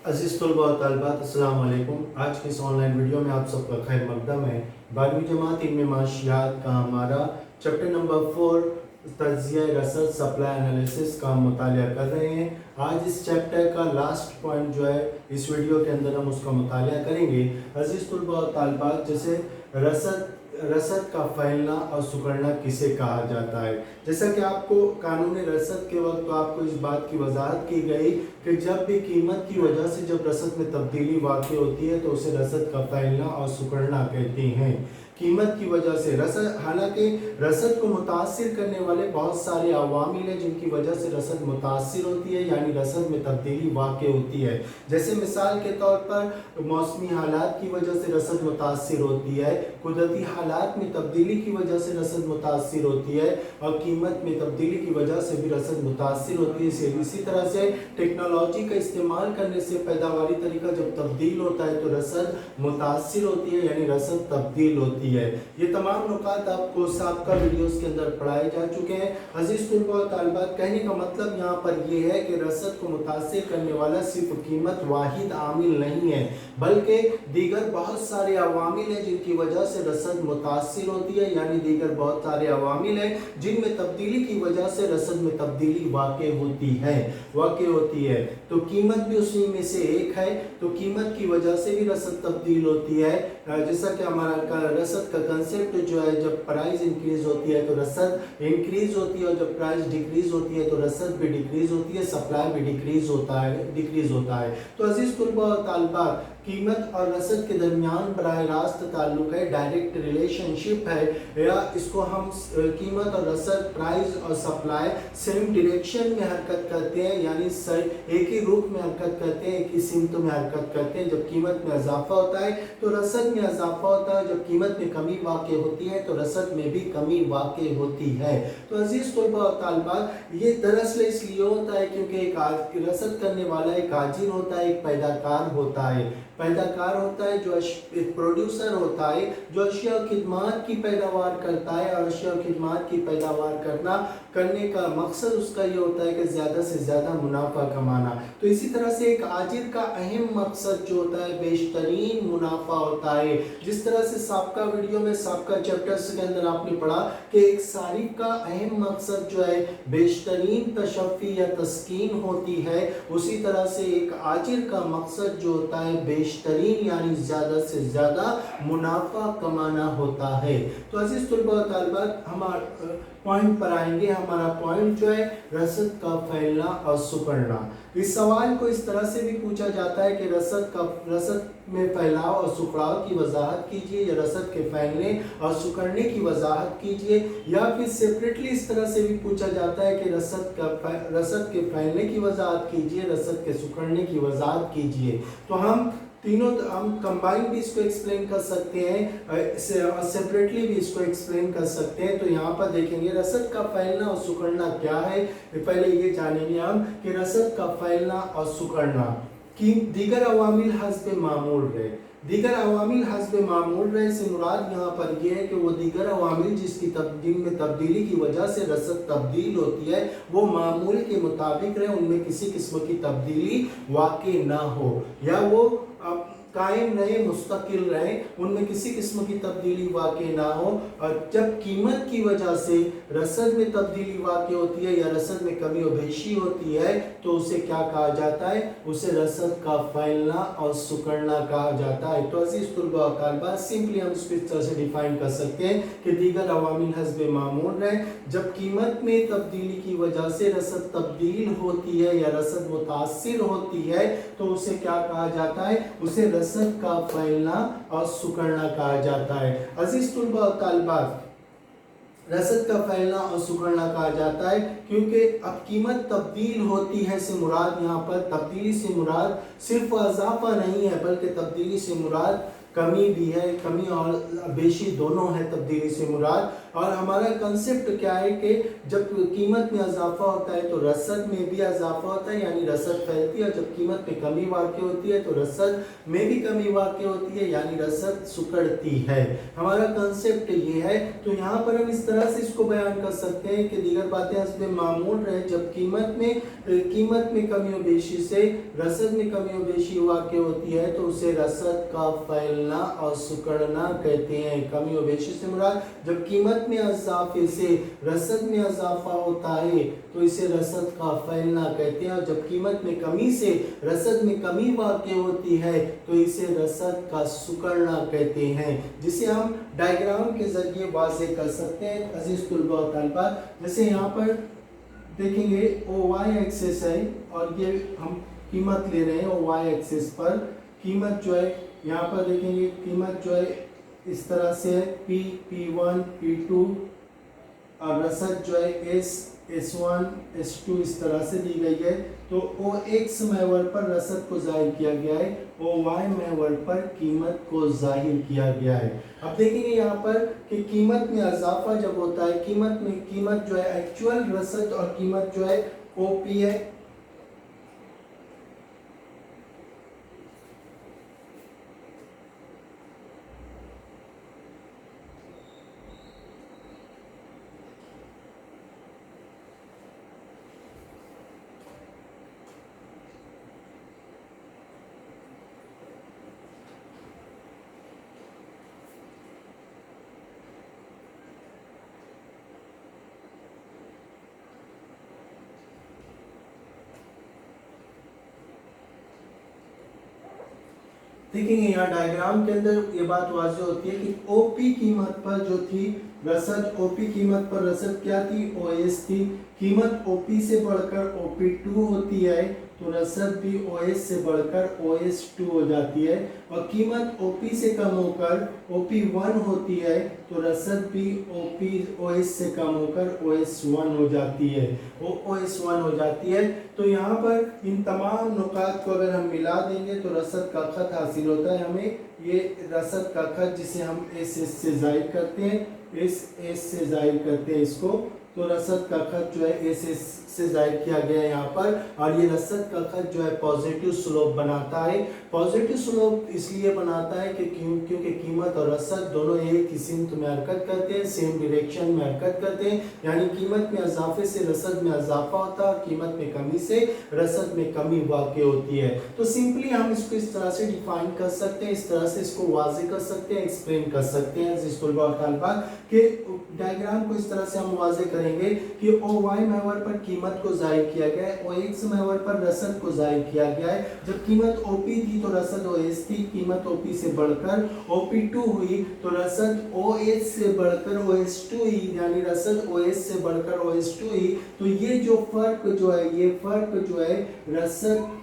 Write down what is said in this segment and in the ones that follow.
अजीज़ तलबा और तालिबात अस्सलाम वालेकुम। आज के इस ऑनलाइन वीडियो में आप सबका खैर मकदम है। 12वीं जमात इल्म माशियात का हमारा चैप्टर नंबर 4 तज्ज़िया रसद सप्लाई एनालिसिस का हम मुतालिया कर रहे हैं। आज इस चैप्टर का लास्ट पॉइंट जो है इस वीडियो के अंदर हम उसका मुतालिया करेंगे। अजीज़ तलबा और तालिबात, जैसे रसद का फैलना और सुकड़ना किसे कहा जाता है। जैसा कि आपको कानून रसद के वक्त तो आपको इस बात की वजाहत की गई कि जब भी कीमत की वजह से जब रसद में तब्दीली वाक़ई होती है तो उसे रसद का फैलना और सुकड़ना कहते हैं। कीमत की वजह से रसद, हालांकि रसद को मुतासिर करने वाले बहुत सारे अवामिल हैं जिनकी वजह से रसद मुतासिर होती है, यानी रसद में तब्दीली वाक़ई होती है। जैसे मिसाल के तौर पर मौसमी हालात की वजह से रसद मुतासिर होती है, कुदरती हालात में तब्दीली की वजह से रसद मुतासिर होती है और कीमत में तब्दीली की वजह से भी रसद मुतासिर होती है। इसी तरह से टेक्नोलॉजी का इस्तेमाल करने से पैदावारी तरीका जब तब्दील होता है तो रसद मुतासिर होती है, यानी रसद तब्दील होती है। ये तमाम नुकात आपको साबका वीडियोस के अंदर पढ़ाए जा चुके हैं। अजीज तलबा और तालिबात, कहने का मतलब यहाँ पर यह है कि रसद को मुतासिर करने वाला सिर्फ कीमत वाहिद आमिल नहीं है, बल्कि दीगर बहुत सारे अवामिल हैं जिनकी वजह से रसद मुतासिर होती है, यानी दीगर बहुत सारे अवामिल हैं जिनमें तब्दीली की वजह से रसद में तब्दीली वाक़ई होती है। तो कीमत भी उसी में से एक है। तो कीमत की वजह से भी रसद तब्दील होती है। जैसा कि हमारा रसद का कंसेप्ट जो है, जब प्राइस इंक्रीज होती है तो रसद इंक्रीज होती है और जब प्राइस डिक्रीज होती है तो रसद भी डिक्रीज होती है, सप्लाई भी डिक्रीज होता है। तो अजीज तलबा और तालिबात, कीमत और रसद के दरमियान बराह रास्त ताल्लुक है, डायरेक्ट रिलेशनशिप है, या इसको हम कीमत और रसद, प्राइस और सप्लाई सेम डायरेक्शन में हरकत करते हैं, यानी एक ही रूप में हरकत करते हैं, एक ही सिमत में हरकत करते हैं। जब कीमत में इजाफा होता है तो रसद में इजाफा होता है, जब कीमत में कमी वाक़ई होती है तो रसद में भी कमी वाक़ई होती है। तो अजीज तलबा और तालिबात, ये दरअसल इसलिए होता है क्योंकि एक रसद करने वाला एक आजिर होता है, एक पैदाकार होता है जो एक प्रोड्यूसर होता है जो अशिया और खिदमात की पैदावार करता है, और अशिया और खिदमात की पैदावार करने का मकसद उसका ये होता है कि ज़्यादा से ज़्यादा मुनाफा कमाना। तो इसी तरह से एक आजिर का अहम मकसद जो होता है बेशतरीन मुनाफा होता है। जिस तरह से साबका वीडियो में, साबका चैप्टर्स के अंदर आपने पढ़ा कि एक सारिफ का अहम मकसद जो है बेशतरीन तशफ़ी या तस्कीन होती है, उसी तरह से एक आजिर का मकसद जो होता है बेशतरीन यानी ज़्यादा से ज़्यादा मुनाफा कमाना होता है। तो अजीज तलबा और तालिबात, हमारा पॉइंट पर आएंगे। हमारा पॉइंट जो है रसद का फैलना और सुकड़ना। इस सवाल को इस तरह से भी पूछा जाता है कि रसद में फैलाव और सुकड़ाव की वजाहत कीजिए, या रसद के फैलने और सुकड़ने की वजाहत कीजिए, या फिर सेपरेटली इस तरह से भी पूछा जाता है कि रसद के फैलने की वजाहत कीजिए, रसद के सुकड़ने की वजाहत कीजिए। तो हम कंबाइन भी इसको एक्सप्लेन कर सकते हैं, सेपरेटली भी इसको एक्सप्लेन कर सकते हैं। तो यहाँ पर देखेंगे रसद का फैलना और सुकड़ना क्या है। पहले ये जानेंगे हम कि रसद का फैलना और सुकड़ना की दीगर अवामिल हस्ब मामूल है। दीगर अवामिल हस्ब मामूल रहे से मुराद यहाँ पर यह है कि वो दीगर अवामिल जिनमें तब्दीली की वजह से रसद तब्दील होती है वो मामूल के मुताबिक रहे, उनमें किसी किस्म की तब्दीली वाक़ई ना हो, या वो कायम रहे, मुस्तकिल रहे, उनमें किसी किस्म की तब्दीली वाक़ई ना हो। और जब कीमत की वजह से रसद में तब्दीली वाक़ई होती है या रसद में कमी और बेशी होती है तो उसे क्या कहा जाता है, उसे रसद का फैलना और सुकड़ना कहा जाता है। तो अजीज तलबा और तालिबात, सिंपली हम इसको इस तरह से डिफाइन कर सकते हैं कि दीगर अवामिल हस्ब मामूल है, जब कीमत में तब्दीली की वजह से रसद तब्दील होती है या रसद मुतासिर होती है तो उसे क्या कहा जाता है, उसे रसद का फैलना और सुकड़ना कहा जाता है। अजीज तलबा और तालिबात, रसद का फैलना और सुकड़ना कहा जाता है क्योंकि अब कीमत तब्दील होती है से मुराद, यहाँ पर तब्दीली से मुराद सिर्फ इजाफा नहीं है, बल्कि तब्दीली से मुराद कमी भी है, कमी और बेशी दोनों है तब्दीली से मुराद। और हमारा कंसेप्ट क्या है कि जब कीमत में इजाफा होता है तो रसद में भी इजाफा होता है, यानी रसद फैलती है, और जब कीमत में कमी वाक़ होती है तो रसद में भी कमी वाक़ होती है, यानी रसद सिकुड़ती है। हमारा कंसेप्ट ये है। तो यहाँ पर हम इस तरह से इसको बयान कर सकते हैं कि दीगर बातें हस्बे मामूल रहे, जब कीमत में कमी और बेशी से रसद में कमी और बेशी वाक़ होती है तो उसे रसद का फैलना और सिकुड़ना कहते हैं। कमी और बेशी से मुराद जब कीमत में इजाफे से रसद में इजाफा होता है तो इसे रसद का फैलना कहते हैं, और जब कीमत में कमी से रसद में कमी वाक़ होती है तो इसे रसद का सिकुड़ना कहते हैं, जिसे हम डायग्राम के जरिए वाज़ेह कर सकते हैं। अजीज तुलबा और तालिबात, जैसे यहाँ पर देखेंगे OY एक्सिस है और ये हम कीमत ले रहे हैं OY एक्सिस पर। कीमत जो है यहाँ पर देखेंगे, कीमत जो है इस तरह से है P1 P2, और रसद जो है S1 S2 इस तरह से दी गई है। तो OX महवर पर रसद को जाहिर किया गया है, OY महवर पर कीमत को जाहिर किया गया है। अब देखेंगे यहाँ पर कि कीमत में इजाफा जब होता है, कीमत जो है एक्चुअल रसद और कीमत जो है OP है। देखेंगे यहाँ डायग्राम के अंदर ये बात वाज़ेह होती है कि ओपी कीमत पर जो थी रसद, ओपी कीमत पर रसद क्या थी, OS थी। कीमत OP से बढ़कर OP2 होती है तो रसद भी OS से बढ़कर OS2 हो जाती है, और कीमत OP से कम होकर OP1 होती है तो रसद भी OS से कम होकर OS1 हो जाती है, OS1 हो जाती है। तो यहाँ पर इन तमाम नुकात को अगर हम मिला देंगे तो रसद का खत हासिल होता है हमें। ये रसद का खत जिसे हम SS से जाहिर करते हैं, SS से जाहिर करते हैं इसको, तो रसद का खत जो है SS से जाहिर किया गया है यहाँ पर। और ये रसद का खत जो है पॉजिटिव स्लोप बनाता है। पॉजिटिव स्लोप इसलिए बनाता है कि क्योंकि कीमत और रसद दोनों एक ही सिमत में हरकत करते हैं, सेम डायरेक्शन में हरकत करते हैं, यानी कीमत में इजाफे से रसद में इजाफा होता है, कीमत में कमी से रसद में कमी वाक़ होती है। तो सिंपली हम इसको इस तरह से डिफाइन कर सकते हैं, इस तरह से इसको वाज़ेह कर सकते हैं, एक्सप्लेन कर सकते हैं अज़ीज़ तुलबा और तालिबात के डायग्राम को इस तरह से हम वाज़ेह करेंगे कि OY महवर पर कीमत को जाहिर किया गया है, OX महवर पर रसद को जाहिर किया गया है। जब कीमत OP थी तो रसद OS थी, कीमत OP से बढ़कर OP2 हुई तो रसद OS से बढ़कर OS2 हुई, यानी रसद OS से बढ़कर OS2 हुई। तो ये जो फर्क जो है, ये फर्क जो है रसद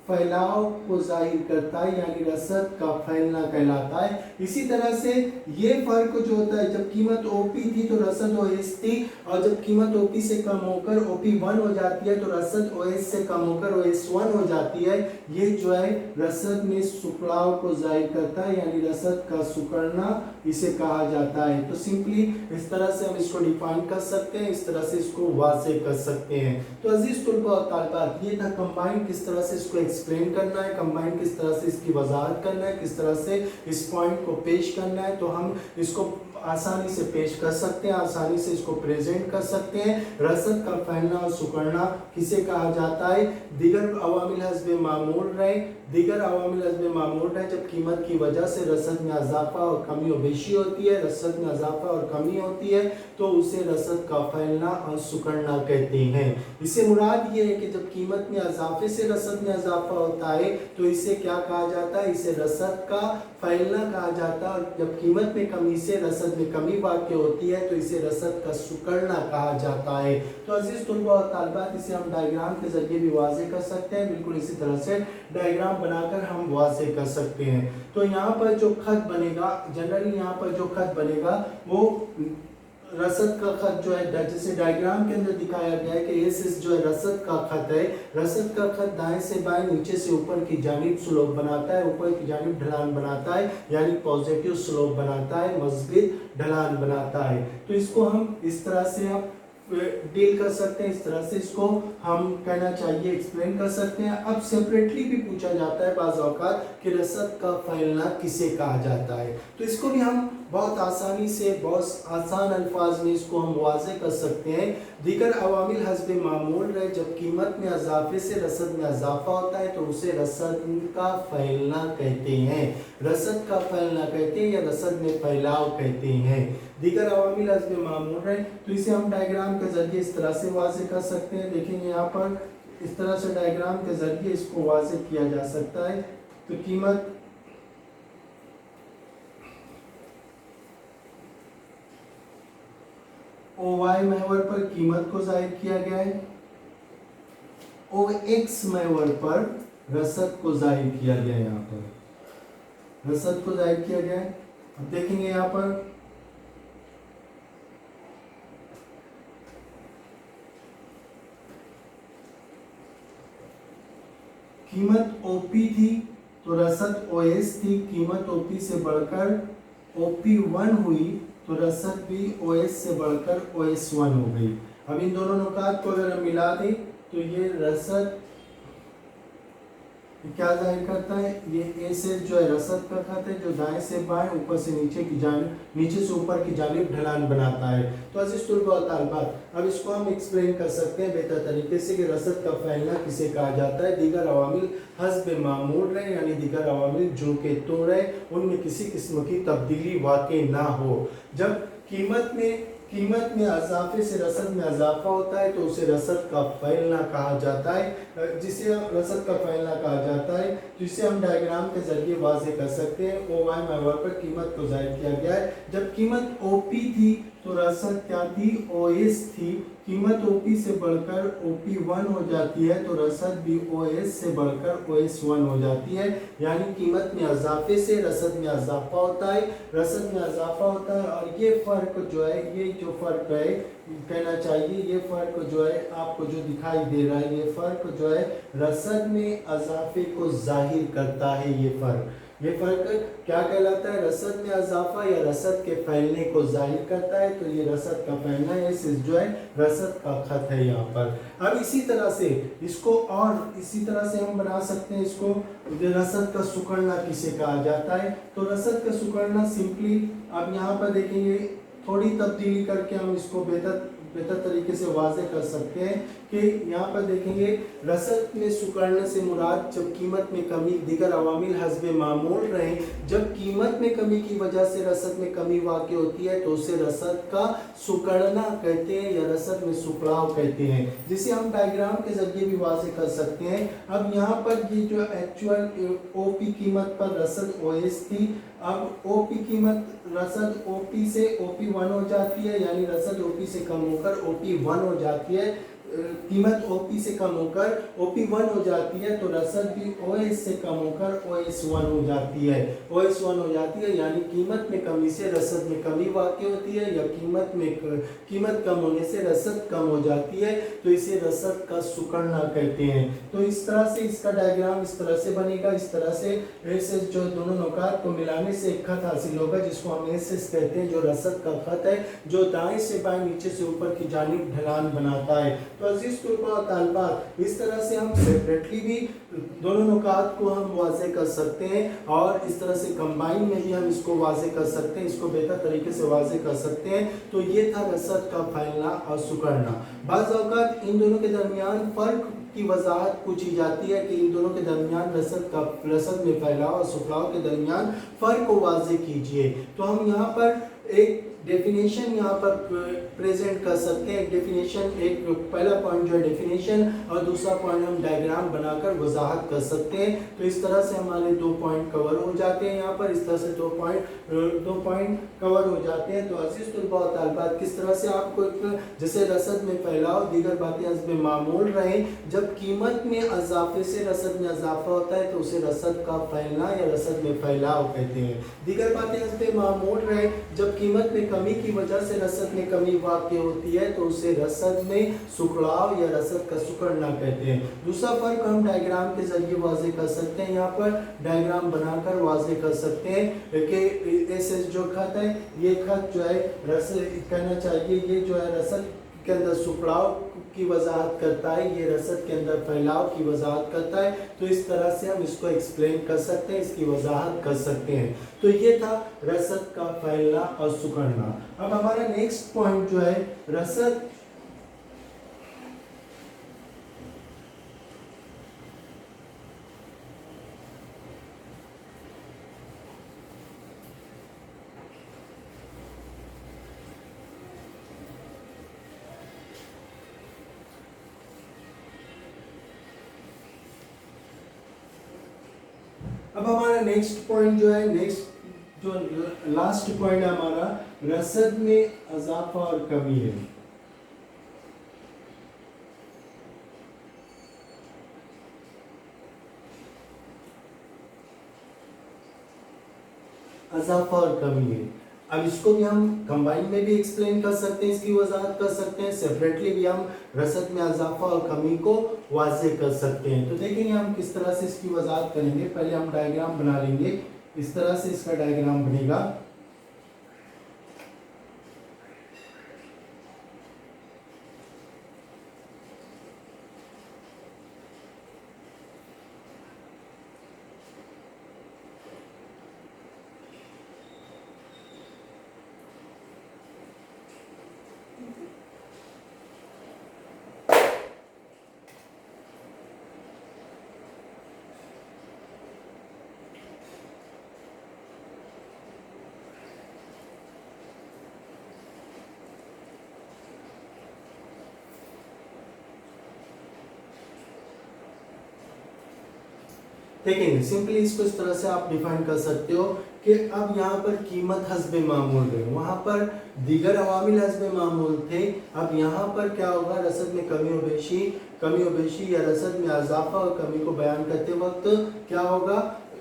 फैलाव को जाहिर करता है, यानी रसद का फैलना कहलाता है। इसी तरह से ये फर्क जो होता है, जब कीमत OP थी तो रसद OS थी, और जब कीमत OP से कम होकर OP1 हो जाती है तो रसद OS से कम होकर OS1 हो जाती है। ये जो है रसद में सिकुड़ाव को जाहिर करता है, यानी रसद का सिकुड़ना इसे कहा जाता है। तो सिंपली इस तरह से हम इसको डिफाइन कर सकते हैं, इस तरह से इसको वाज़ेह कर सकते हैं। तो अजीज तुलबा और तालिबात, ये था कंबाइन किस तरह से इसको एक्सप्लेन करना है, कंबाइन किस तरह से इसकी वजाहत करना है, किस तरह से इस पॉइंट को पेश करना है। तो हम इसको आसानी से पेश कर सकते हैं, आसानी से इसको प्रेजेंट कर सकते हैं। रसद का फैलना और सिकुड़ना किसे कहा जाता है, दीगर अवामिल हस्बे मामूल रहे, दीगर अवामिल हस्बे मामूल रहे जब कीमत की वजह से रसद में इजाफा और कमी और बेशी होती है, रसद में इजाफा और कमी होती है तो उसे रसद का फैलना और सिकुड़ना कहते हैं। इससे मुराद ये है कि जब कीमत में इजाफे से रसद में इजाफा होता है तो इसे क्या कहा जाता है, इसे रसद का फैलना कहा जाता है, और जब कीमत में कमी से रसद में कमी वाक़ होती है तो इसे रसद का सिकुड़ना कहा जाता है। तो अजीज तुलबा और तालिबात, इसे हम डायग्राम के जरिए भी वाज़ेह कर सकते हैं, बिल्कुल इसी तरह से डायग्राम बनाकर हम वाज़ेह कर सकते हैं। तो यहाँ पर जो खत बनेगा, जनरली यहाँ पर जो खत बनेगा वो रसद का खत जो है जैसे डायग्राम के अंदर दिखाया गया है कि ये जो है रसद का खत है। रसद का खत दाएं से बाएं नीचे से ऊपर की जानिब स्लोप बनाता है, ऊपर की जानिब ढलान बनाता है, यानी पॉजिटिव स्लोप बनाता है, मजबूत ढलान बनाता है। तो इसको हम इस तरह से हम डील कर सकते हैं, इस तरह से इसको हम कहना चाहिए एक्सप्लेन कर सकते हैं। अब सेपरेटली भी पूछा जाता है बाज़ औक़ात कि रसद का फैलना किसे कहा जाता है, तो इसको भी हम बहुत आसानी से बहुत आसान अल्फाज में इसको हम वाज़े कर सकते हैं। दीगर अवामिल हस्बे मामूल रहे, जब कीमत में इजाफे से रसद में इजाफा होता है तो उसे रसद का फैलना कहते हैं, रसद का फैलना कहते हैं या रसद में फैलाव कहते हैं। दीगर अवामिल हस्बे मामूल रहे, तो इसे हम डायग्राम के जरिए इस तरह से वाज़े कर सकते हैं। देखेंगे यहाँ पर इस तरह से डायग्राम के जरिए इसको वाज़े किया जा सकता है। तो कीमत OY महवर पर कीमत को जाहिर किया गया है, OX महवर पर रसद को जाहिर किया गया है। यहाँ पर रसद को जाहिर किया गया है। अब देखेंगे यहाँ पर कीमत OP थी तो रसद OS थी, कीमत OP से बढ़कर OP1 हुई तो रसद भी OS से बढ़कर OS1 हो गई। अब इन दोनों नुकात को अगर हम मिला दें तो ये रसद क्या जाहिर करता है, ये ए से जो है रसद का खत है, जो दाएं से बाएं ऊपर से नीचे की जानिब, नीचे से ऊपर की जानिब ढलान बनाता है। तो अज़ीज़ तुलबा व तालिबात, अब इसको हम एक्सप्लेन कर सकते हैं बेहतर तरीके से कि रसद का फैलना किसे कहा जाता है। दीगर अवामिल हस्ब मामूल रहे, यानी दीगर अवामिल जो के तो रहे, उनमें किसी किस्म की तब्दीली वाक़ई ना हो। जब कीमत में इजाफे से रसद में इजाफा होता है तो उसे रसद का फैलना कहा जाता है, जिसे रसद का फैलना कहा जाता है। जिसे हम डायग्राम के जरिए वाज़े कर सकते हैं। OY महवर पर कीमत को जाहिर किया गया है। जब कीमत OP थी तो रसद क्या थी, OS थी। कीमत OP से बढ़कर OP1 हो जाती है तो रसद भी OS से बढ़कर OS1 हो जाती है, यानी कीमत में इजाफे से रसद में इजाफा होता है, रसद में इजाफा होता है। और ये फ़र्क जो है, ये जो फ़र्क है कहना चाहिए, ये फ़र्क जो है आपको जो दिखाई दे रहा है, ये फ़र्क जो है रसद में इजाफे को जाहिर करता है। ये फ़र्क क्या कहलाता है, रसद में इजाफा या रसद के फैलने को जाहिर करता है। तो ये रसद का फैलना है, जो है रसद का खत है यहाँ पर। अब इसी तरह से इसको और इसी तरह से हम बना सकते हैं इसको, रसद का सुकड़ना किसे कहा जाता है। तो रसद का सुकड़ना सिंपली, अब यहाँ पर देखेंगे थोड़ी तब्दीली करके हम इसको बेहतर तरीके से वाज़े कर सकते हैं कि यहाँ पर देखेंगे रसद में सुकड़ने से मुराद जब कीमत में कमी, दीगर अवामिल हस्बे मामूल रहे, जब कीमत में कमी की वजह से रसद में कमी वाक़ई होती है तो उसे रसद का सुकड़ना कहते हैं या रसद में सुकड़ाव कहते हैं, जिसे हम डायग्राम के जरिए भी वाज़े कर सकते हैं। अब यहाँ पर ये जो एक्चुअल OP कीमत पर रसद OS थी, अब OP कीमत रसद OP से OP1 हो जाती है, यानी रसद OP से कम होकर OP1 हो जाती है। कीमत OP से कम होकर OP1 हो जाती है तो रसद भी OS से कम होकर OS1 हो जाती है, OS1 हो जाती है। यानी कीमत में कमी से रसद में कमी वाक़ई होती है या कीमत कम होने से रसद कम हो जाती है, तो इसे रसद का सुकड़ना कहते हैं। तो इस तरह से इसका डायग्राम इस तरह से बनेगा। इस तरह से ऐसे जो दोनों नुकात को मिलाने से एक खत हासिल होगा, जिसको हम एसेस कहते हैं, जो रसद का खत है, जो दाएं से बाएं नीचे से ऊपर की जानिब ढलान बनाता है। तो अजीज तुलबा व तालिबात, इस तरह से हम सेपरेटली भी दोनों नुकात को हम वाज़े कर सकते हैं और इस तरह से कंबाइन में भी हम इसको वाज़े कर सकते हैं, इसको बेहतर तरीके से वाज़े कर सकते हैं। तो ये था रसद का फैलना और सुकड़ना। बाज़ औक़ात इन दोनों के दरमियान फ़र्क की वजाहत पूछी जाती है कि इन दोनों के दरमियान रसद में फैलाव और सुकड़ाव के दरमियान फ़र्क को वाज़े कीजिए। तो हम यहाँ पर एक डेफिनेशन यहाँ पर प्रेजेंट कर सकते हैं। डेफिनेशन, एक पहला पॉइंट जो है डेफिनेशन और दूसरा पॉइंट हम डायग्राम बनाकर वजाहत कर सकते हैं। तो इस तरह से हमारे 2 पॉइंट कवर हो जाते हैं। यहाँ पर इस तरह से 2 पॉइंट कवर हो जाते हैं। तो अजीज तुलबा व तालिबात, किस तरह से आपको जैसे रसद में फैलाव, दीगर बातें हस्बे मामूल रहे, जब कीमत में इजाफे से रसद में इजाफा होता है तो उसे रसद का फैलना या रसद में फैलाव कहते हैं। दीगर बातें हस्बे मामूल रहे, जब कीमत में कमी की वजह से रसद में कमी वाक़ होती है तो उसे रसद में सुखड़ाव या रसद का सिकुड़ना कहते हैं। दूसरा फर्क हम डायग्राम के जरिए वाज़े कर सकते हैं। यहाँ पर डायग्राम बनाकर वाज़े कर सकते हैं कि ऐसे जो खत है, ये खत जो है रसद कहना चाहिए, ये जो है रसद के अंदर सुखड़ाव की वजाहत करता है, ये रसद के अंदर फैलाव की वजाहत करता है। तो इस तरह से हम इसको एक्सप्लेन कर सकते हैं, इसकी वजाहत कर सकते हैं। तो ये था रसद का फैलना और सिकुड़ना। अब हमारा नेक्स्ट पॉइंट जो है रसद अब हमारा नेक्स्ट पॉइंट जो है, नेक्स्ट जो लास्ट पॉइंट है हमारा, रसद में इजाफा और कमी है। इजाफा और कमी है। अब इसको भी हम कंबाइन में भी एक्सप्लेन कर सकते हैं, इसकी वजाहत कर सकते हैं, सेपरेटली भी हम रसद में इजाफा और कमी को वाज़े कर सकते हैं। तो देखेंगे हम किस तरह से इसकी वजाहत करेंगे। पहले हम डायग्राम बना लेंगे, इस तरह से इसका डायग्राम बनेगा। देखेंगे सिंपली इसको इस तरह से आप डिफाइन कर सकते हो कि अब यहाँ पर कीमत हस्बे मामूल है, वहाँ पर दीगर अवामिल हस्बे मामूल थे। अब यहाँ पर क्या होगा, रसद में कमी बेशी या रसद में इजाफा और कमी को बयान करते वक्त क्या होगा,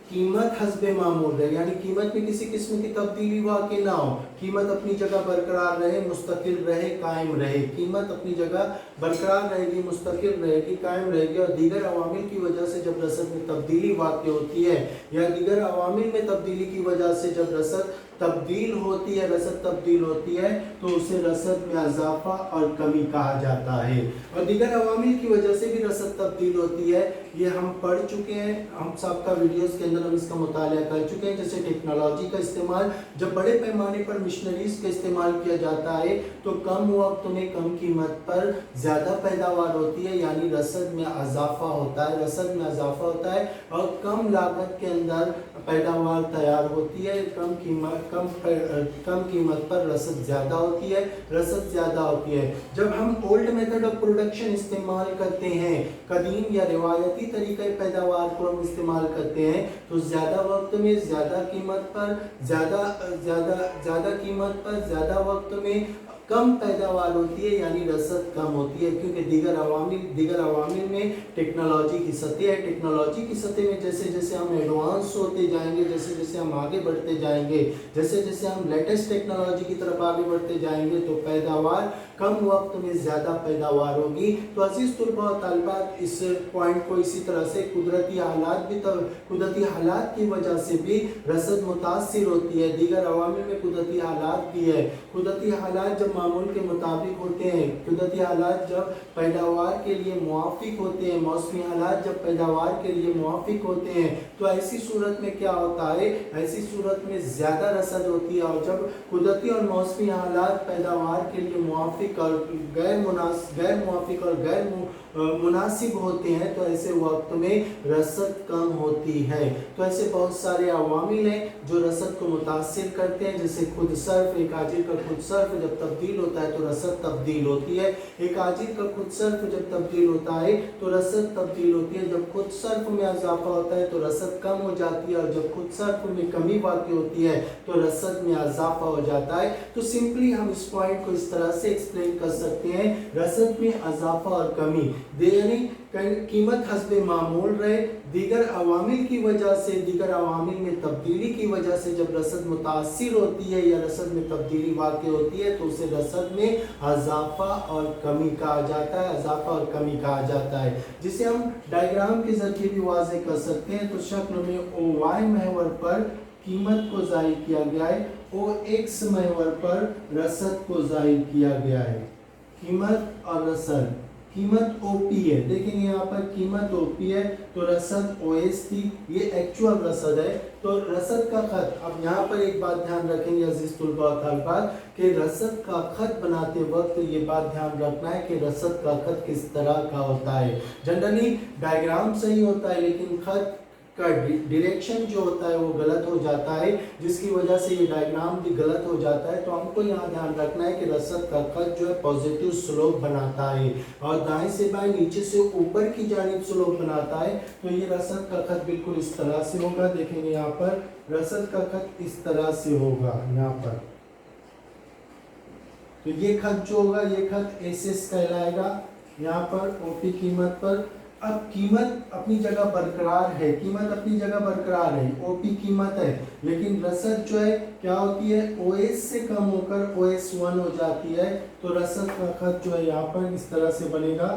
कीमत हस्बे मामूल है, यानी कीमत में किसी किस्म की तब्दीली वाक़ ना हो, कीमत अपनी जगह बरकरार रहे, मुस्तकिल रहे, कायम रहे। कीमत अपनी जगह बरकरार रहेगी, मुस्तकिल रहेगी, कायम रहेगी। और दीगर अवामिल की वजह से जब रसद में तब्दीली वाक़ होती है या दीगर अवामिल में तब्दीली की वजह से जब रसद तब्दील होती है, रसद तब्दील होती है तो उसे रसद में इजाफा और कमी कहा जाता है। और दीगर अवामिल की वजह से भी रसद तब्दील होती है, ये हम पढ़ चुके हैं, हम सबका वीडियोस के अंदर हम इसका मुताला कर चुके हैं। जैसे टेक्नोलॉजी का इस्तेमाल जब बड़े पैमाने पर मशीनरीज का इस्तेमाल किया जाता है तो कम वक्त में कम कीमत पर ज़्यादा पैदावार होती है, यानी रसद में इजाफा होता है, रसद में इजाफा होता है और कम लागत के अंदर पैदावार तैयार होती है। कम कीमत पर रसद ज़्यादा होती है, रसद ज़्यादा होती है। जब हम ओल्ड मेथड ऑफ प्रोडक्शन इस्तेमाल करते हैं, कदीम या रिवायती तरीके पैदावार को हम इस्तेमाल करते हैं तो ज़्यादा वक्त में ज़्यादा कीमत पर ज़्यादा वक्त में कम पैदावार होती है, यानी रसद कम होती है। क्योंकि दीगर अवामिल में टेक्नोलॉजी की सतह है, टेक्नोलॉजी की सतह में जैसे जैसे हम एडवांस होते जाएंगे, जैसे जैसे हम आगे बढ़ते जाएंगे, जैसे जैसे हम लेटेस्ट टेक्नोलॉजी की तरफ आगे बढ़ते जाएंगे तो पैदावार कम वक्त में ज़्यादा पैदावार होगी। तो अजीज़ तुलबा और तालिबात, इस पॉइंट को इसी तरह से कुदरती हालात की वजह से भी रसद मुतासिर होती है। दीगर अवामिल में कुदरती हालात भी है, कुदरती हालात जब मामूल के मुताबिक होते हैं, कुदरती हालात जब पैदावार के लिए मुआफिक होते हैं, मौसमी हालात जब पैदावार के लिए मुआफिक होते हैं तो ऐसी सूरत में क्या होता है, ऐसी सूरत में ज़्यादा रसद होती है। और जब कुदरती और मौसमी हालात पैदावार के लिए मुआफिक और गैर मुआफिक और गैर मुनासिब होते हैं तो ऐसे वक्त में रसद कम होती है। तो ऐसे बहुत सारे अवामिल हैं जो रसद को मुतासिर करते हैं, जैसे खुद सर्फ, एक आजिर का खुद सर्फ जब तब्दील होता है तो रसद तब्दील होती है, एक आजिर का खुद सर्फ जब तब्दील होता है तो रसद तब्दील होती है। जब खुद सर्फ में इजाफा होता है तो रसद कम हो जाती है और जब खुद सर्फ में कमी वाक़ होती है तो रसद में इजाफा हो जाता है। तो सिंपली हम इस पॉइंट को इस तरह से एक्सप्लेन एक्सप्लेन कर सकते हैं रसद में इजाफा और कमी दे, यानी कीमत हस्बे मामूल रहे, दीगर अवामिल की वजह से, दीगर अवामिल में तब्दीली की वजह से जब रसद मुतासिर होती है या रसद में तब्दीली वाक़ होती है तो उसे रसद में इजाफा और कमी कहा जाता है, इजाफा और कमी कहा जाता है, जिसे हम डायग्राम के जरिए भी वाज़े कर सकते हैं। तो शक्ल में ओ वाई महवर पर कीमत को ज़ाहिर किया गया है, ओ एक्स महवर पर रसद को ज़ाहिर किया गया है। कीमत और रसद, कीमत ओपी है, देखेंगे यहाँ पर कीमत ओपी है तो रसद ओएस थी, ये एक्चुअल रसद है। तो रसद का खत, अब यहाँ पर एक बात ध्यान रखेंगे अजीज तुलबा और तालिबात कि रसद का खत बनाते वक्त ये बात ध्यान रखना है कि रसद का खत किस तरह का होता है। जनरली डायग्राम सही होता है लेकिन खत का डायरेक्शन जो होता है वो गलत हो जाता है, जिसकी वजह से ये डायग्राम भी गलत हो जाता है। तो हमको यहाँ ध्यान रखना है कि रसद का खत जो है पॉजिटिव स्लोप बनाता है और दाएं से बाएं नीचे से ऊपर की जानिब स्लोप बनाता है। तो ये रसद का खत बिल्कुल इस तरह से होगा, देखेंगे यहाँ पर रसद का खत इस तरह से होगा यहाँ पर। तो ये खत जो होगा ये खत एसएस कहलाएगा यहाँ पर ओपी कीमत पर। अब कीमत अपनी जगह बरकरार है, कीमत अपनी जगह बरकरार है, ओपी कीमत है, लेकिन रसद जो है क्या होती है ओएस से कम होकर ओएस 1 हो जाती है। तो रसद का खत जो है यहाँ पर इस तरह से बनेगा।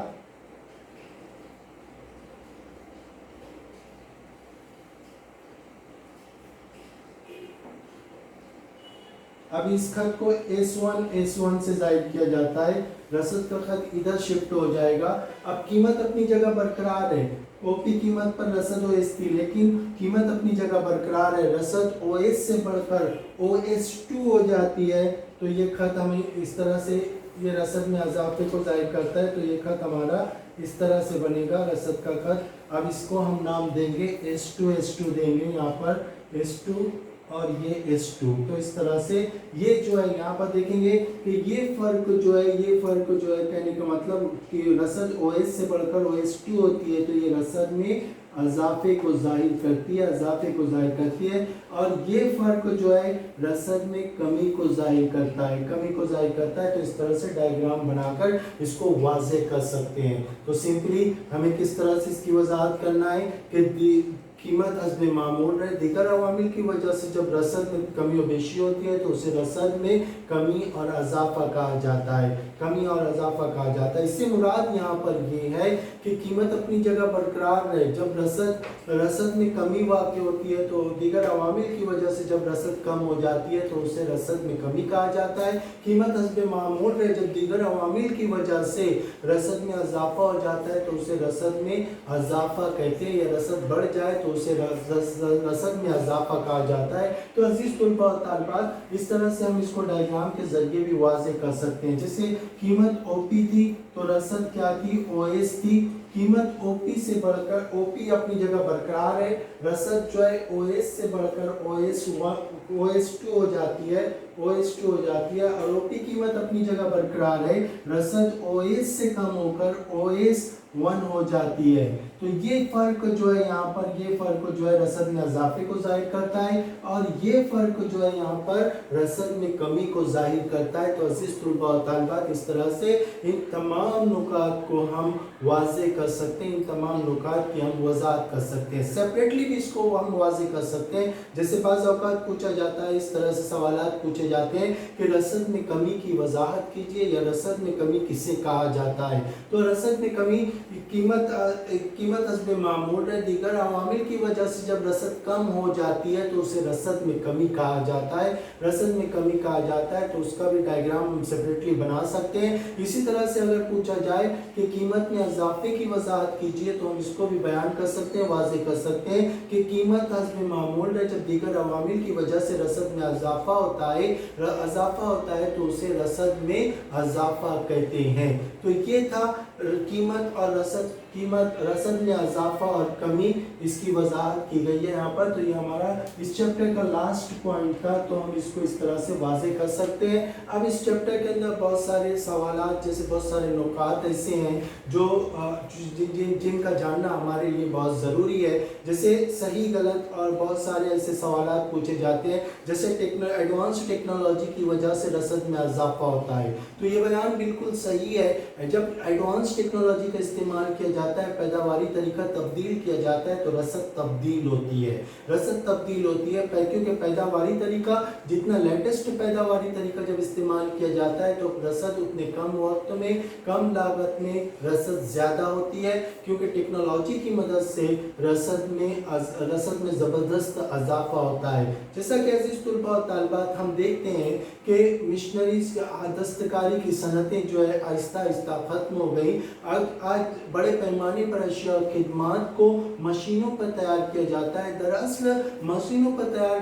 अब इस खत को S1 से जाहिर किया जाता है, रसद का खत इधर शिफ्ट हो जाएगा। अब कीमत अपनी जगह बरकरार है, ओपी कीमत पर रसद ओएस थी लेकिन कीमत अपनी जगह बरकरार है, रसद ओएस से बढ़कर OS2 हो जाती है। तो ये खत हमें इस तरह से, ये रसद में इजाफे को जाहिर करता है, तो ये खत हमारा इस तरह से बनेगा रसद का खत। अब इसको हम नाम देंगे S2 देंगे यहाँ पर S2 और ये S2। तो इस तरह से ये जो है यहाँ पर देखेंगे कि ये फर्क जो है कहने का मतलब कि रसद OS से बढ़कर OS2 होती है तो ये रसद में इजाफे को जाहिर करती है, और ये फर्क जो है रसद में कमी को जाहिर करता है। तो इस तरह से डायग्राम बनाकर इसको वाज़े कर सकते हैं। तो सिंपली हमें किस तरह से इसकी वजाहत करना है कि कीमत हस्बे मामूल रहे, दीगर अवामिल की वजह से जब रसद में कमी और बेशी होती है तो उसे रसद में कमी और इजाफा कहा जाता है, इससे मुराद यहाँ पर ये है कि कीमत अपनी जगह बरकरार रहे। जब रसद में कमी वाक़ होती है तो दीगर अवामिल की वजह से जब रसद कम हो जाती है तो उसे रसद में कमी कहा जाता है। कीमत हस्बे मामूल रहे, जब दीगर अवामिल की वजह से रसद में इजाफा हो जाता है तो उसे रसद में इजाफा कहते हैं, या रसद बढ़ जाए तो उसे रसद में इजाफा कहा जाता है। तो अजीज तुलबा और तालिबात इस तरह से हम इसको डायग्राम के जरिए भी वाज़े कर सकते हैं। जैसे कीमत ओपी थी तो रसद क्या थी ओएस थी, कीमत ओपी से बढ़कर, ओपी अपनी जगह बरकरार है, रसद जो है ओएस से बढ़कर OS2 हो जाती है और ओपी कीमत अपनी जगह बरकरार है, रसद OS से कम होकर OS1 हो जाती है। तो ये फर्क जो है यहाँ पर, ये फर्क जो है रसद में इजाफे को जाहिर करता है और ये फर्क जो है यहाँ पर रसद में कमी को जाहिर करता है। तो अजीज तुलबा और तालिबात इस तरह से इन तमाम नुकात को हम वाज़े कर सकते हैं, इन तमाम नुकात की हम वजाहत कर सकते हैं। सेपरेटली भी इसको हम वाज़े कर सकते हैं। जैसे बाज़ औक़ात पूछा जाता है, इस तरह से सवालात पूछे जाते हैं कि रसद में कमी की वजाहत कीजिए या रसद में कमी किसे कहा जाता है। तो रसद में कमी कीमत हस्बे मामूल है, दीगर अवामिल की वजह से जब रसद कम हो जाती है तो उसे रसद में कमी कहा जाता है। रसद में कमी कहा जाता है तो उसका भी डायग्राम हम सेपरेटली बना सकते हैं। इसी तरह से अगर पूछा जाए कि कीमत में इजाफे की वजाहत कीजिए तो हम इसको भी बयान कर सकते हैं, वाज़े कर सकते हैं कि कीमत हस्बे मामूल है, जब दीगर अवामिल की वजह से रसद में इजाफा होता है तो उसे रसद में इजाफा कहते हैं। तो ये था कीमत और रसद में इजाफा और कमी, इसकी वजाहत की गई है यहाँ पर। तो ये हमारा इस चैप्टर का लास्ट पॉइंट था, तो हम इसको इस तरह से वाज़ेह कर सकते हैं। अब इस चैप्टर के अंदर बहुत सारे सवालात, जैसे बहुत सारे नुकात ऐसे हैं जो जिनका जानना हमारे लिए बहुत ज़रूरी है, जैसे सही गलत और बहुत सारे ऐसे सवालात पूछे जाते हैं, जैसे एडवांस टेक्नोलॉजी की वजह से रसद में इजाफा होता है। तो ये बयान बिल्कुल सही है। जब एडवांस टेक्नोलॉजी का इस्तेमाल किया जाता है, पैदावारी तरीका तब्दील किया जाता है, तो रसद तब्दील होती है। रसद तब्दील होती है क्योंकि पैदावारी तरीका जितना लेटेस्ट पैदावारी तरीका जब इस्तेमाल किया जाता है, तो रसद उतने कम वक्त में, कम लागत में रसद ज़्यादा होती है, क्योंकि टेक्नोलॉजी की मदद से रसद में ज़बरदस्त इजाफा होता है। जैसा कि अज़ीज़ तुलबा और तालिबात हम देखते हैं कि मिशनरीज दस्तकारी की सनतें जो है आहिस्ता आहिस्ता ख़त्म हो गई। आज बड़े पैमाने पर अशिया और खिदमात को मशीनों पर तैयार किया जाता है। दरअसल मशीनों पर तैयार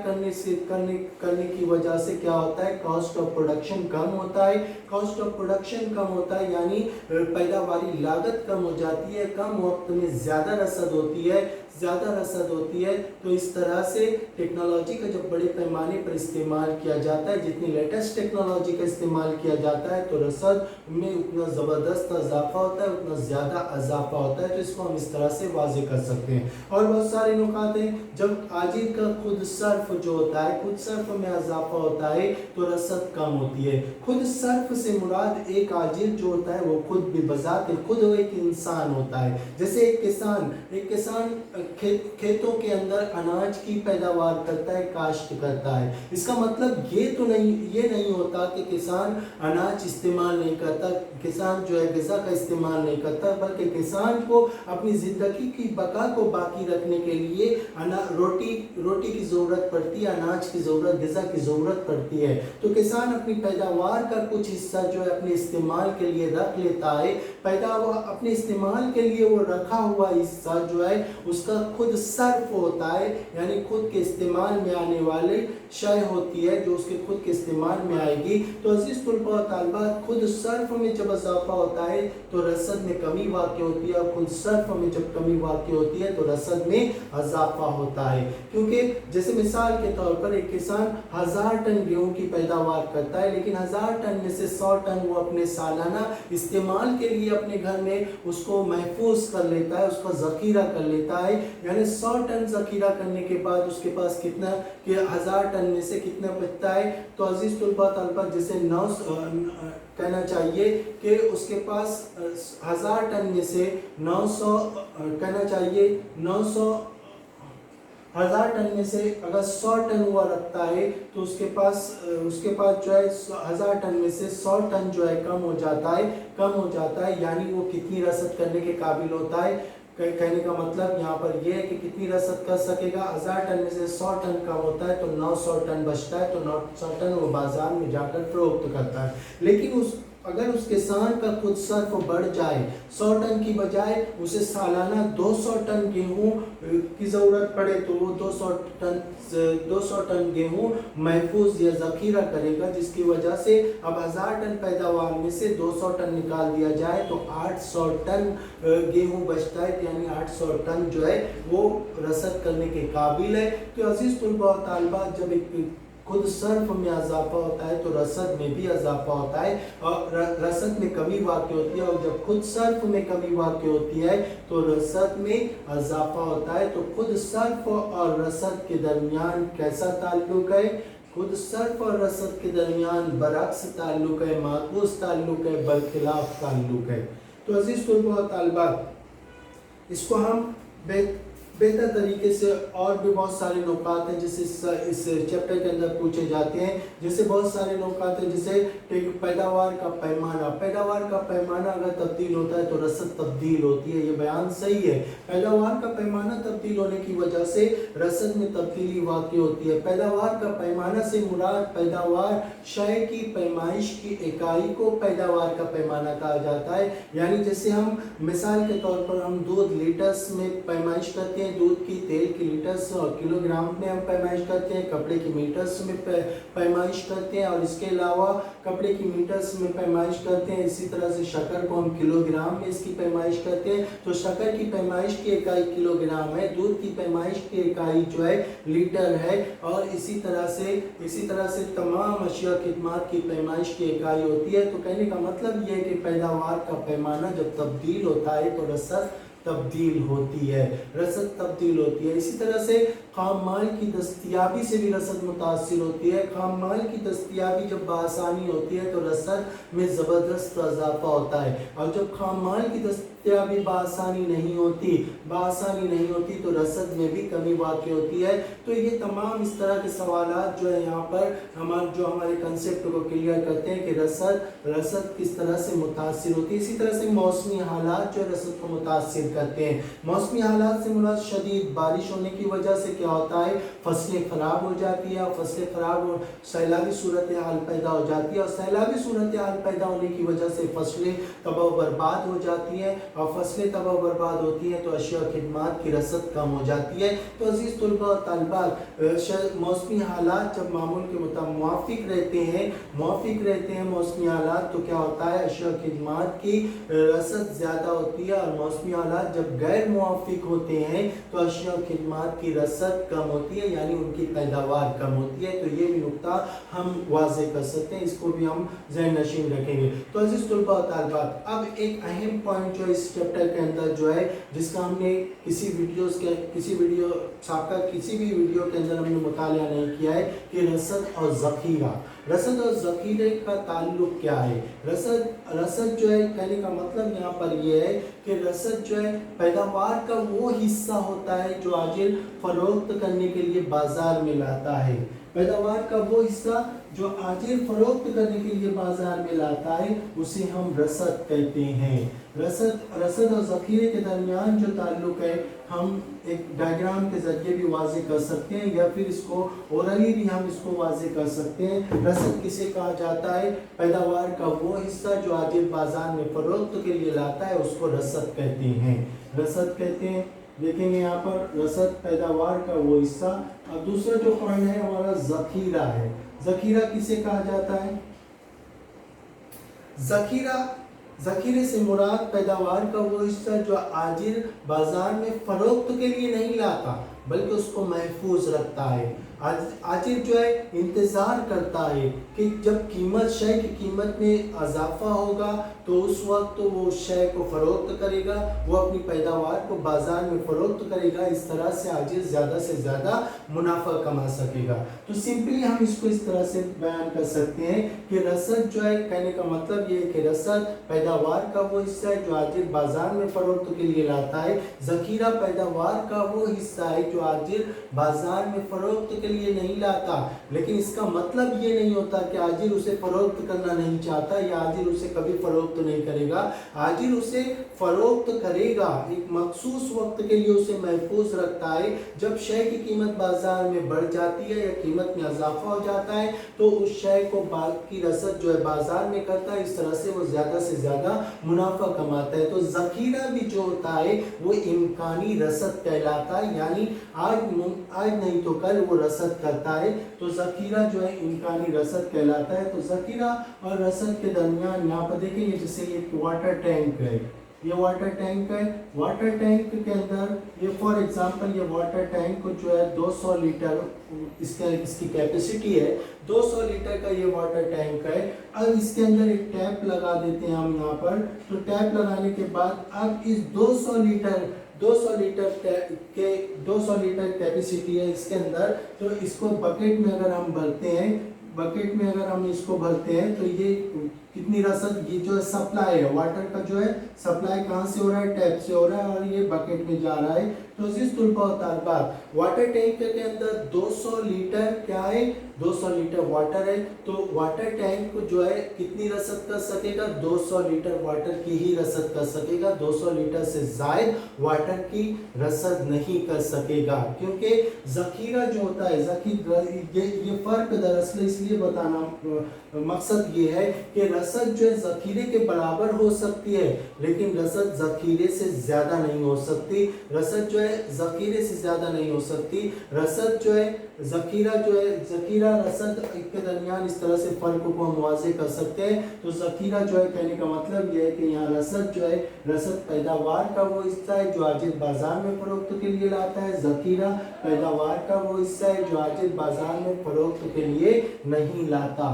करने की वजह से क्या होता है, कॉस्ट ऑफ प्रोडक्शन कम होता है। कॉस्ट ऑफ प्रोडक्शन कम होता है यानी पैदावारी लागत कम हो जाती है, कम वक्त में ज़्यादा रसद होती है। तो इस तरह से टेक्नोलॉजी का जब बड़े पैमाने पर इस्तेमाल किया जाता है, जितनी लेटेस्ट टेक्नोलॉजी का इस्तेमाल किया जाता है, तो रसद में उतना ज़बरदस्त इजाफा होता है, उतना ज़्यादा इजाफा होता है। तो इसको हम इस तरह से वाज़ेह कर सकते हैं। और बहुत सारे नुकात हैं, जब आजिर का खुद सर्फ जो होता है, खुद सर्फ में इजाफा होता है, तो रसद कम होती है। खुद सर्फ से मुराद एक आजिर जो होता है वो खुद भी बजाते खुद वो एक इंसान होता है। जैसे एक किसान खेतों के अंदर अनाज की पैदावार करता है, काश्त करता है। इसका मतलब ये नहीं होता कि किसान अनाज इस्तेमाल नहीं करता, किसान जो है ग़िज़ा का इस्तेमाल नहीं करता, बल्कि किसान को अपनी ज़िंदगी की बका को बाकी रखने के लिए रोटी की ज़रूरत पड़ती है, अनाज की ज़रूरत, ग़िज़ा की ज़रूरत पड़ती है। तो किसान अपनी पैदावार का कुछ हिस्सा जो है अपने इस्तेमाल के लिए रख लेता है। पैदावार अपने इस्तेमाल के लिए वो रखा हुआ हिस्सा जो है उसका खुद सर्फ होता है, यानी खुद के इस्तेमाल में आने वाले शय होती है जो उसके खुद के इस्तेमाल में आएगी। तो अज़ीज़ तुलबा और तालिबात, खुद सर्फ में जब इजाफा होता है तो रसद में कमी वाक़ई होती है, और खुद सर्फ में जब कमी वाक़ई होती है तो रसद में इजाफा होता है। क्योंकि जैसे मिसाल के तौर पर एक किसान 1000 टन गेहूं की पैदावार करता है, लेकिन 1000 टन में से 100 टन वो अपने सालाना इस्तेमाल के लिए अपने घर में उसको महफूज कर लेता है, उसका ज़ख़ीरा कर लेता है। यानी 100 टन ज़ख़ीरा करने के बाद उसके पास कितना, कि 1000 टन में से कितना बचता है। तो अज़ीज़ तुलबा तलबा, जैसे कहना चाहिए कि उसके पास 1000 टन में से 900 कहना चाहिए 1000 टन में से अगर 100 टन हुआ रखता है, तो उसके पास जो है 1000 टन में से 100 टन जो है कम हो जाता है। यानी वो कितनी रसद करने के काबिल होता है। कहने का मतलब यहाँ पर यह है कि कितनी रसद कर सकेगा। 1000 टन में से 100 टन कम होता है तो 900 टन बचता है, तो 900 टन वो बाजार में जाकर फरोख्त करता है। लेकिन अगर उस किसान का खुद सर्फ बढ़ जाए, 100 टन की बजाय उसे सालाना 200 टन गेहूं की ज़रूरत पड़े, तो वो 200 टन गेहूं महफूज या ज़ख़ीरा करेगा, जिसकी वजह से अब 1000 टन पैदावार में से 200 टन निकाल दिया जाए तो 800 टन गेहूं बचता है। यानी 800 टन जो है वो रसद करने के काबिल है। तो अज़ीज़ तुलबा और तालिबात, जब एक खुद सर्फ में इजाफा होता है तो रसद में भी इजाफा होता है, और रसद में कमी वाक़ई होती है। और जब खुद सर्फ में कमी वाक़ई होती है तो रसद में इजाफा होता है। तो खुद सर्फ और रसद के दरमियान कैसा ताल्लुक है? खुद सर्फ और रसद के दरमियान बरअक्स ताल्लुक है, माकूस ताल्लुक है, बरखिलाफ ताल्लुक है। तो अज़ीज़ तुलबा और तालिबात, इसको हम बेहतर तरीके से, और भी बहुत सारे नुकात हैं जिसे इस चैप्टर के अंदर पूछे जाते हैं। जैसे बहुत सारे नुकात हैं, जैसे पैदावार का पैमाना अगर तब्दील होता है तो रसद तब्दील होती है। ये बयान सही है। पैदावार का पैमाना तब्दील होने की वजह से रसद में तब्दीली वाक़ई होती है। पैदावार का पैमाना से मुराद पैदावार शय की पैमाइश की इकाई को पैदावार का पैमाना कहा जाता है। यानी जैसे हम मिसाल के तौर पर हम दूध लीटर्स में पैमाइश करते करते हैं, दूध की, तेल की लीटर्स और किलोग्राम में हम पैमाइश करते हैं, कपड़े की मीटर्स में पैमाइश करते हैं और इसके अलावा कपड़े की मीटर्स में पैमाइश करते हैं। इसी तरह से शक्कर को हम किलोग्राम में इसकी पैमाइश करते हैं। तो शक्कर की पैमाइश की इकाई किलोग्राम है, दूध की पैमाइश की इकाई जो है लीटर है और इसी तरह से तमाम अशिया खिदमत की पैमाइश की इकाई होती है। तो कहने का मतलब ये है कि पैदावार का पैमाना जब तब्दील होता है तो रसद तब्दील होती है, रसद तब्दील होती है। इसी तरह से खाम माल की दस्तयाबी से भी रसद मुतासिर होती है। खाम माल की दस्तयाबी जब बासानी होती है तो रसद में ज़बरदस्त इजाफा होता है और जब खाम माल की दस्तयाबी बासानी नहीं होती तो रसद में भी कमी वाक़ होती है। तो ये तमाम इस तरह के सवालात जो है यहाँ पर हमारे कंसेप्ट को क्लियर करते हैं कि रसद किस तरह से मुतासिर होती है। इसी तरह से मौसमी हालात जो रसद को मुतासिर करते हैं। मौसमी हालात से मुराद शदीद बारिश होने की वजह से क्या होता है, फसलें खराब हो जाती है और फसलें खराब हो सैलाबी सूरत हाल पैदा हो जाती है और सैलाबी सूरत हाल पैदा होने की वजह से फसलें तबाह बर्बाद हो जाती हैं और फसलें तबाह बर्बाद होती हैं तो अशिया खिदमत की रसद कम हो जाती है। तो अजीज़ तलबा और तालिबात, मौसमी हालात जब मामूल के मुवाफिक रहते हैं मौसमी हालात तो क्या होता है, अशिया खिदमत की रसद ज़्यादा होती है और मौसमी हालात जब गैर मुवाफिक होते हैं तो अशिया खिदमत की रसद कम होती है, यानी उनकी पैदावार कम होती है। तो ये भी नुक्ता हम वाज़े कर सकते हैं, इसको भी हम ज़हन नशीन रखेंगे। तो अज़ीज़ तलबा और तालिबात, अब एक अहम पॉइंट जो इस चैप्टर के अंदर जो है, जिसका हमने किसी भी वीडियो के अंदर हमने मुतालिया नहीं किया है कि रसद और ज़ख़ीरे का ताल्लुक क्या है। रसद जो है, कहने का मतलब यहाँ पर यह है कि रसद जो है पैदावार का वो हिस्सा होता है जो आजिल फरोख्त करने के लिए बाजार में लाता है। पैदावार का वो हिस्सा जो आजिल फरोख्त करने के लिए बाजार में लाता है उसे हम रसद कहते हैं। रसद और ज़ख़ीरे के दरमियान जो ताल्लुक है हम एक डायग्राम के जरिए भी वाज़े कर सकते हैं या फिर इसको ओरली भी हम इसको वाज़े कर सकते हैं। रसद किसे कहा जाता है, पैदावार का वो हिस्सा जो आजिल बाजार में फरोख्त के लिए लाता है उसको रसद कहते हैं। देखेंगे यहाँ पर रसद पैदावार का वो हिस्सा। अब दूसरा जो पॉइंट है हमारा ज़ख़ीरा है। ज़ख़ीरा किसे कहा जाता है, ज़ख़ीरे से मुराद पैदावार का वो हिस्सा जो आजिल बाजार में फरोख्त के लिए नहीं लाता बल्कि उसको महफूज रखता है। आजिल जो है इंतज़ार करता है कि जब शय की कीमत में इजाफा होगा तो उस वक्त तो वो शय को फ़रोख्त करेगा, वो अपनी पैदावार को बाज़ार में फ़रोख्त करेगा। इस तरह से आजिल ज़्यादा से ज़्यादा मुनाफा कमा सकेगा। तो सिंपली हम इसको इस तरह से बयान कर सकते हैं कि रसद जो है, कहने का मतलब ये है कि रसद पैदावार का वो हिस्सा है जो आजिल बाज़ार में फ़रोख्त के लिए लाता है। ज़ख़ीरा पैदावार का वो हिस्सा है जो आजिल बाज़ार में फ़रोख्त के लिए नहीं लाता, लेकिन इसका मतलब ये नहीं होता कि आजिल उसे फरोख्त करना नहीं चाहता या आजिल उसे कभी फरोख्त नहीं करेगा। आजिल उसे फरोख्त करेगा, एक मखसूस वक्त के लिए उसे महफूज रखता है। जब शय की कीमत बाजार में बढ़ जाती है या कीमत में इजाफा हो जाता है तो उस शय को की रसद जो है बाजार में करता है। इस तरह से वो ज़्यादा से ज़्यादा मुनाफा कमाता है। तो ज़ख़ीरा भी जो होता है वो इम्कानी रसद कहलाता है, यानी आज नहीं तो कल वो रसद करता है। तो ज़ख़ीरा जो है इम्कानी रसद कहलाता है। तो ज़ख़ीरा और रसद के दरमियान यहाँ पर देखेंगे, जैसे ये वाटर टैंक है, ये वाटर टैंक है। वाटर टैंक के अंदर ये फॉर एग्जांपल ये वाटर टैंक जो है 200 लीटर इसकी कैपेसिटी है, 200 लीटर का ये वाटर टैंक है। अब इसके अंदर एक टैप लगा देते हैं हम यहाँ पर। तो टैप लगाने के बाद अब इस 200 लीटर कैपेसिटी है इसके अंदर। तो इसको बकेट में अगर हम भरते हैं तो ये कितनी रसद, ये जो सप्लाई है वाटर का जो है सप्लाई कहाँ से हो रहा है, टैप से हो रहा है और ये बकेट में जा रहा है। तो इस तुलबा तालबात वाटर टैंक के अंदर 200 लीटर क्या है, 200 लीटर वाटर है। तो वाटर टैंक जो है कितनी रसद कर सकेगा, 200 लीटर वाटर की ही रसद कर सकेगा। 200 लीटर से ज़ायद वाटर की रसद नहीं कर सकेगा, क्योंकि ज़ख़ीरा जो होता है ये फ़र्क दरअसल इसलिए बताना मकसद ये है कि रसद जो है ज़ख़ीरे के बराबर हो सकती है, लेकिन रसद ज़ख़ीरे से ज़्यादा नहीं हो सकती। रसद जो है ज़ख़ीरे से ज़्यादा नहीं हो सकती। रसद जो है ज़ख़ीरा रसद के दरमियान इस तरह से फ़र्क को हम वाज़े कर सकते हैं। तो ज़ख़ीरा जो है कहने का मतलब ये है कि यहाँ रसद जो है, रसद पैदावार का वो हिस्सा है जो आजिल बाजार में फ़रोख्त के लिए लाता है। ज़ख़ीरा पैदावार का वो हिस्सा है जो आजिल बाजार में फ़रोख्त के लिए नहीं लाता।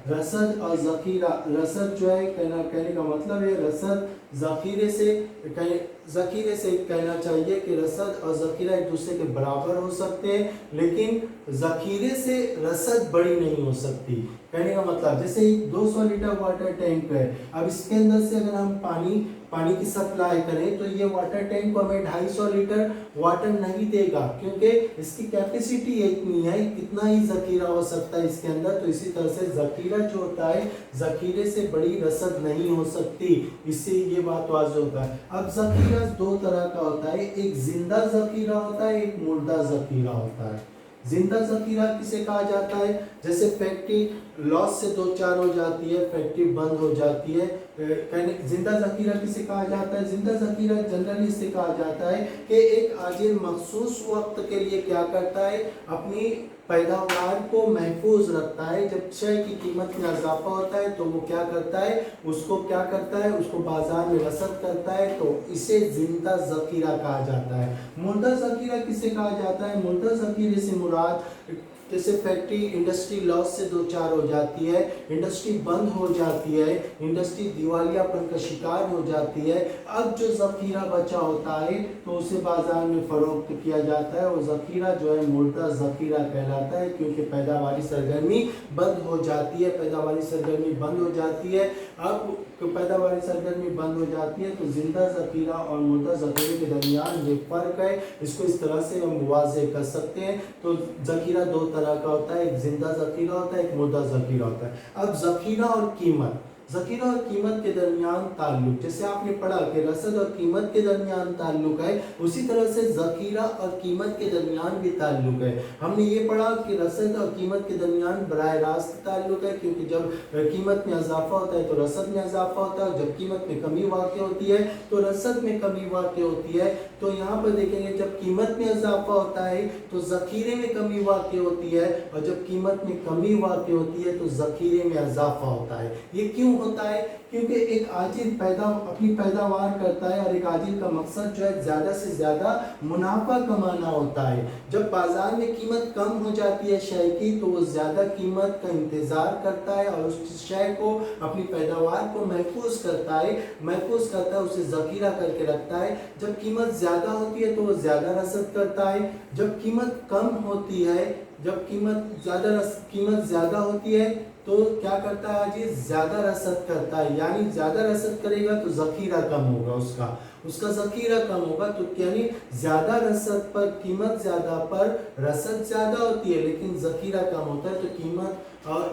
रसद और ज़ख़ीरा, रसद जो है कहने का मतलब है रसद ज़ख़ीरे से कहना चाहिए कि रसद और ज़ख़ीरा एक दूसरे के बराबर हो सकते हैं, लेकिन ज़ख़ीरे से रसद बड़ी नहीं हो सकती। कहने का मतलब जैसे 200 लीटर वाटर टैंक है, अब इसके अंदर से अगर हम पानी की सप्लाई करें तो ये वाटर टैंक को हमें 250 लीटर वाटर नहीं देगा, क्योंकि इसकी कैपेसिटी इतनी है, कितना ही ज़ख़ीरा हो सकता है इसके अंदर। तो इसी तरह से ज़ख़ीरा जो होता है ज़ख़ीरे से बड़ी रसद नहीं हो सकती, इससे ये बात वाज़ेह होता है। अब ज़ख़ीरा दो तरह का होता है, एक जिंदा ज़ख़ीरा होता है, एक मुर्दा ज़ख़ीरा होता है। जिंदा ज़ख़ीरा किसे कहा जाता है? जैसे फैक्ट्री लॉस से दो चार हो जाती है, फैक्ट्री बंद हो जाती है, जिंदा ज़ख़ीरा किसे कहा जाता है? जिंदा ज़ख़ीरा जनरली इसे कहा जाता है कि एक आजिल मखसूस वक्त के लिए क्या करता है, अपनी पैदावार को महफूज रखता है। जब शय की कीमत में इजाफा होता है तो वो क्या करता है, उसको बाजार में रसद करता है, तो इसे जिंदा ज़ख़ीरा कहा जाता है। मुर्दा ज़ख़ीरा किसे कहा जाता है? मुर्दा ज़ख़ीरे से मुराद जैसे फैक्ट्री इंडस्ट्री लॉस से दो चार हो जाती है, इंडस्ट्री बंद हो जाती है, इंडस्ट्री दिवालियापन का शिकार हो जाती है, अब जो ज़ख़ीरा बचा होता है तो उसे बाजार में फ़रोख्त किया जाता है। वो ज़ख़ीरा जो है मुर्दा ज़ख़ीरा कहलाता है, क्योंकि पैदावारी सरगर्मी बंद हो जाती है। पैदावारी सरगर्मी बंद हो जाती है, अब पैदावारी सरगर्मी बंद हो जाती है तो जिंदा ज़ख़ीरा और मुर्दा ज़ख़ीरे के दरमियान जो फ़र्क है, इसको इस तरह से हम वाज़ेह कर सकते हैं। तो ज़ख़ीरा दो तरह का होता है, एक जिंदा ज़ख़ीरा होता है, एक मुर्दा ज़ख़ीरा होता है। अब ज़ख़ीरा और कीमत के दरमियान ताल्लुक, जैसे आपने पढ़ा कि रसद और कीमत के दरमियान ताल्लुक है, उसी तरह से ज़ख़ीरा और कीमत के दरमियान भी ताल्लुक है। हमने ये पढ़ा कि रसद और कीमत के दरमियान बराह रास्त ताल्लुक है, क्योंकि जब कीमत में इजाफा होता है तो रसद में इजाफा होता है, जब कीमत में कमी वाक़ होती है तो रसद में कमी वाक़ होती है। तो यहाँ पर देखेंगे जब कीमत में इजाफा होता है तो ज़ख़ीरे में कमी वाक़ होती है, और जब कीमत में कमी वाक़ होती है तो ज़ख़ीरे में इजाफा होता है। ये क्यों होता है? क्योंकि एक आजिल अपनी पैदावार करता है, और एक आजिल का मकसद जो है ज़्यादा से ज़्यादा मुनाफा कमाना होता है। जब बाजार में कीमत कम हो जाती है शय की, तो वो ज़्यादा कीमत का इंतज़ार करता है और उस शय को, अपनी पैदावार को महफूज करता है, उसे ज़ख़ीरा करके रखता है। जब कीमत ज़्यादा होती है तो वो ज़्यादा रसद करता है, जब कीमत कम होती है, जब कीमत ज़्यादा होती है तो क्या करता है आजिल? ज़्यादा रसद करता है, यानी ज़्यादा रसद करेगा तो ज़ख़ीरा कम होगा, उसका ज़ख़ीरा कम होगा। तो यानी ज़्यादा रसद पर कीमत ज़्यादा पर रसद ज़्यादा होती है, लेकिन ज़ख़ीरा कम होता है। तो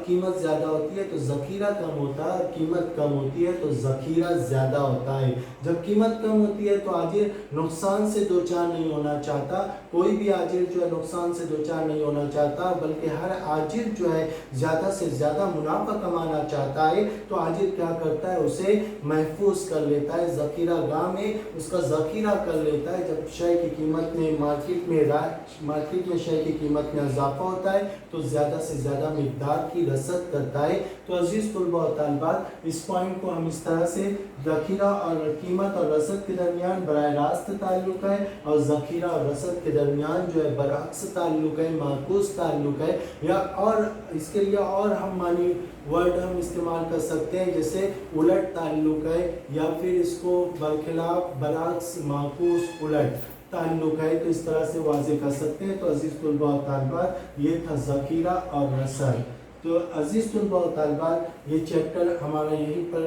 कीमत ज़्यादा होती है तो ज़ख़ीरा कम होता है, और कीमत कम होती है तो ज़ख़ीरा ज़्यादा होता है। जब कीमत कम होती है तो आजिल नुकसान से दो चार नहीं होना चाहता, कोई भी आजिल जो है नुकसान से दो चार नहीं होना चाहता, बल्कि हर आजिल जो है ज़्यादा से ज़्यादा मुनाफा कमाना चाहता है। तो आजिल क्या करता है? उसे महफूज कर लेता है, ज़ख़ीरा गाह में उसका ज़ख़ीरा कर लेता है। जब शय की कीमत में मार्केट में शय की कीमत में इजाफा होता है तो ज़्यादा से ज़्यादा मिक़दार की रसद करता है। तो अजीज़ तलबा और तालिबात, इस पॉइंट को हम इस तरह से ज़ख़ीरा और कीमत और रसद के दरमियान बराह रास्त ताल्लुक है, और ज़ख़ीरा और रसद के दरमियान जो है बरअक्स ताल्लुक है, माकूस ताल्लुक है, या और इसके लिए और हम मानी वर्ड हम इस्तेमाल कर सकते हैं, जैसे उलट ताल्लुक है, या फिर इसको बरखिलाफ बरअक्स माकूस उलट ताल्लुक है। तो इस तरह से वाज़ेह कर सकते हैं। तो अजीज़ तलबा और तालिबात, ये था ज़ख़ीरा और रसद। तो अजीज़ तलबा और तालिबात, ये चैप्टर हमारा यहीं पर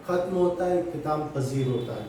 ख़त्म होता है, इख्तिताम पज़ीर होता है।